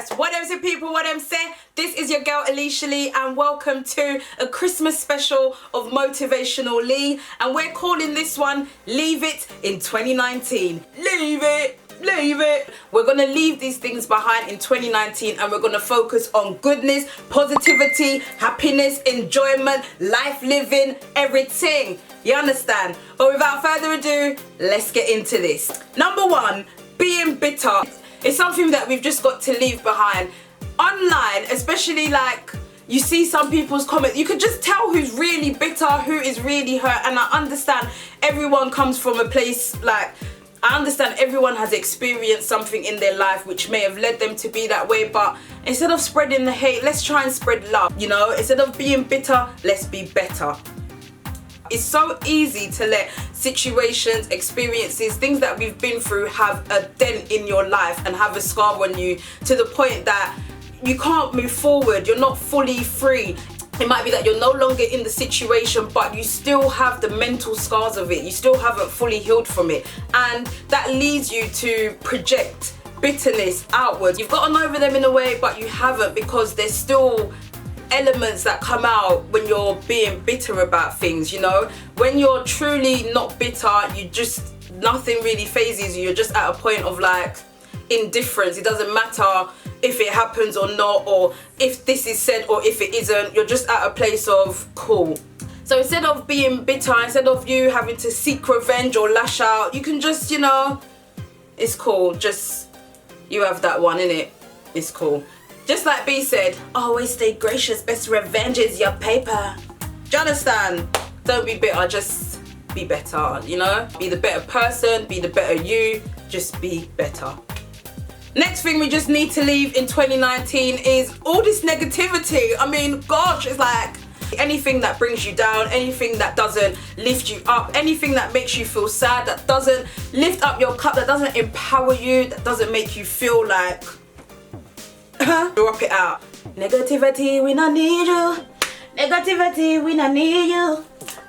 Yes, what them say people, what them say. This is your girl Aleisha and welcome to a Christmas special of Motivational Lee, and we're calling this one Leave It in 2019. Leave it. Leave it. We're gonna leave these things behind in 2019 and we're gonna focus on goodness, positivity, happiness, enjoyment, life living, everything. You understand? But without further ado, let's get into this. Number one, being bitter. It's something that we've just got to leave behind. Online, especially, like, you see some people's comments, you could just tell who's really bitter, who is really hurt, and I understand everyone comes from a place, like, I understand everyone has experienced something in their life which may have led them to be that way, but instead of spreading the hate, let's try and spread love, you know? Instead of being bitter, let's be better. It's so easy to let situations, experiences, things that we've been through have a dent in your life and have a scar on you to the point that you can't move forward, you're not fully free. It might be that you're no longer in the situation, but you still have the mental scars of it. You still haven't fully healed from it. And that leads you to project bitterness outwards. You've gotten over them in a way, but you haven't, because there's still elements that come out when you're being bitter about things, you know? When you're truly not bitter, nothing really phases you. You're just at a point of, like, indifference. It doesn't matter if it happens or not, or if this is said or if it isn't. You're just at a place of cool. So instead of being bitter, instead of you having to seek revenge or lash out, you can just, you know, it's cool. Just, you have that one, innit? It's cool. Just like B said, always stay gracious, best revenge is your paper. Do you understand? Don't be bitter, just be better, you know? Be the better person, be the better you, just be better. Next thing we just need to leave in 2019 is all this negativity. I mean, gosh, it's like anything that brings you down, anything that doesn't lift you up, anything that makes you feel sad, that doesn't lift up your cup, that doesn't empower you, that doesn't make you feel like, drop it out. Negativity, we not need you. Negativity, we not need you.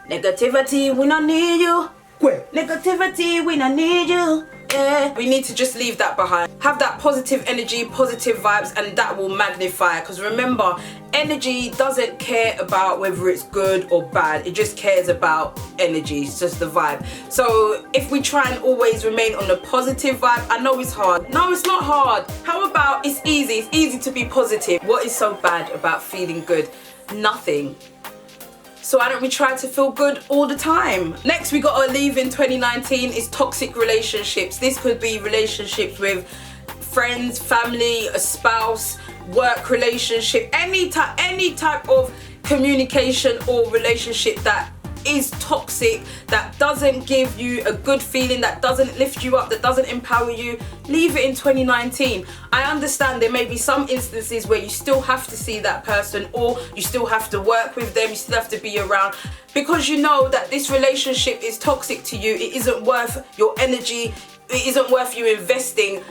Negativity, we not need you. Negativity, we not need you. Yeah. We need to just leave that behind. Have that positive energy, positive vibes, and that will magnify. Because remember, energy doesn't care about whether it's good or bad. It just cares about energy. It's just the vibe. So if we try and always remain on the positive vibe, I know it's hard. No, it's not hard. How about it's easy? It's easy to be positive. What is so bad about feeling good? Nothing. So why don't we try to feel good all the time? Next we gotta leave in 2019 is toxic relationships. This could be relationships with friends, family, a spouse, work relationship, any type of communication or relationship that is toxic, that doesn't give you a good feeling, that doesn't lift you up, that doesn't empower you. Leave it in 2019. I understand there may be some instances where you still have to see that person, or you still have to work with them, you still have to be around, because you know that this relationship is toxic to you. It isn't worth your energy, it isn't worth you investing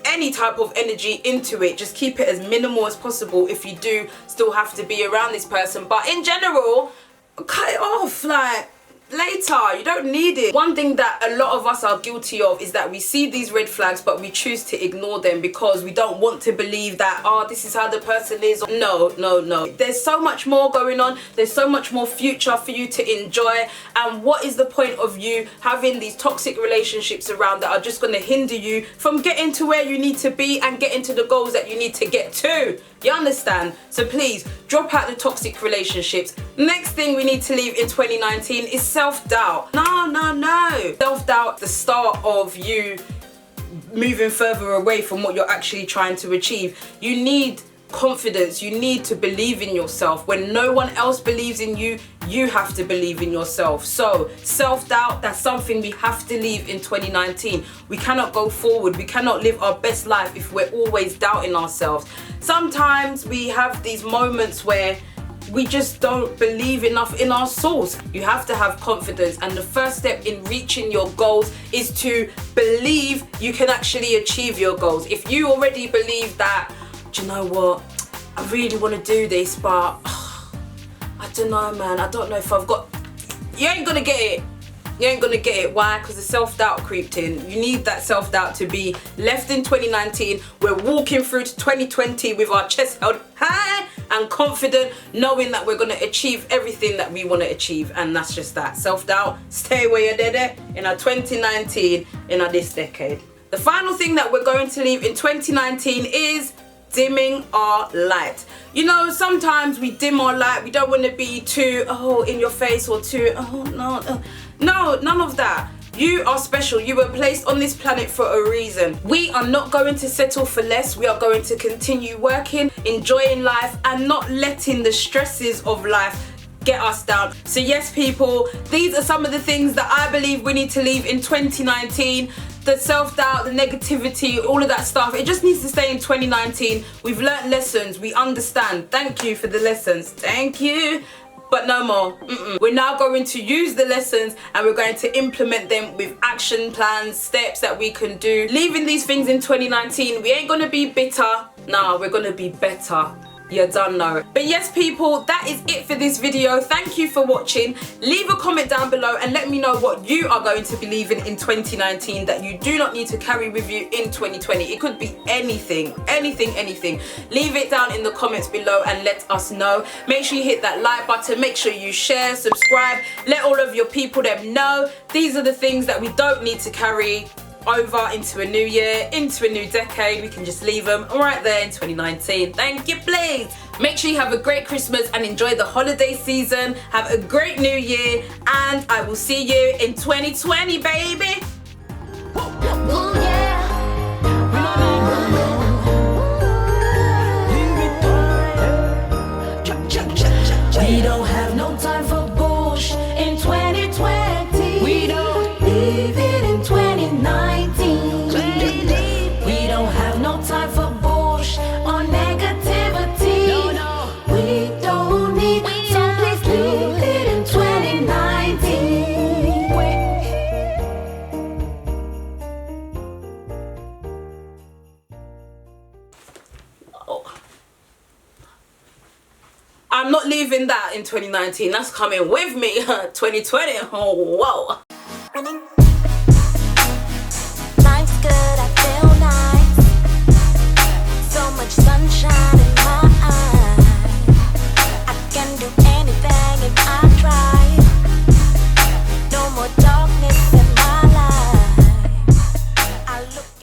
any type of energy into it. Just keep it as minimal as possible if you do still have to be around this person. But in general, cut it off, like, later. You don't need it. One thing that a lot of us are guilty of is that we see these red flags but we choose to ignore them because we don't want to believe that, oh, this is how the person is. No. There's so much more going on. There's so much more future for you to enjoy. And what is the point of you having these toxic relationships around that are just going to hinder you from getting to where you need to be and getting to the goals that you need to get to? You understand? So please, drop out the toxic relationships. Next thing we need to leave in 2019 is self-doubt. No. Self-doubt, the start of you moving further away from what you're actually trying to achieve. You need confidence. You need to believe in yourself. When no one else believes in you, you have to believe in yourself. So self-doubt, that's something we have to leave in 2019. We cannot go forward. We cannot live our best life if we're always doubting ourselves. Sometimes we have these moments where we just don't believe enough in our source. You have to have confidence, and the first step in reaching your goals is to believe you can actually achieve your goals. If you already believe that, do you know what, I really want to do this, but I don't know, man, I don't know if I've got, you ain't gonna get it. you ain't gonna get it. Why? Because the self-doubt creeped in. You need that self-doubt to be left in 2019. We're walking through to 2020 with our chest held high and confident, knowing that we're gonna achieve everything that we wanna achieve. And that's just that. Self-doubt, stay where you're dead in our 2019, in our this decade. The final thing that we're going to leave in 2019 is dimming our light. You know, sometimes we dim our light. We don't want to be too, oh, in your face or too, oh, no. No, none of that. You are special. You were placed on this planet for a reason. We are not going to settle for less. We are going to continue working, enjoying life, and not letting the stresses of life get us down. So yes, people, these are some of the things that I believe we need to leave in 2019. The self-doubt, the negativity, all of that stuff, it just needs to stay in 2019. We've learnt lessons, we understand. Thank you for the lessons, thank you. But no more. We're now going to use the lessons and we're going to implement them with action plans, steps that we can do. Leaving these things in 2019, we ain't gonna be bitter. Nah, we're gonna be better. You don't know. But yes, people, that is it for this video. Thank you for watching. Leave a comment down below and let me know what you are going to be leaving in 2019 that you do not need to carry with you in 2020. It could be anything. Leave it down in the comments below and let us know. Make sure you hit that like button. Make sure you share, subscribe. Let all of your people them know. These are the things that we don't need to carry over into a new year, into a new decade. We can just leave them right there in 2019. Thank you, please. Make sure you have a great Christmas and enjoy the holiday season. Have a great new year and I will see you in 2020, baby. Ooh, yeah. We don't have no time for bullshit in 2020. We don't leave it in 2019. We don't have no time for bullshit or negativity. No. We don't need, so please leave it in 2019. Oh. I'm not leaving that in 2019. That's coming with me. 2020. Oh, whoa. Life's good, I feel nice. So much sunshine.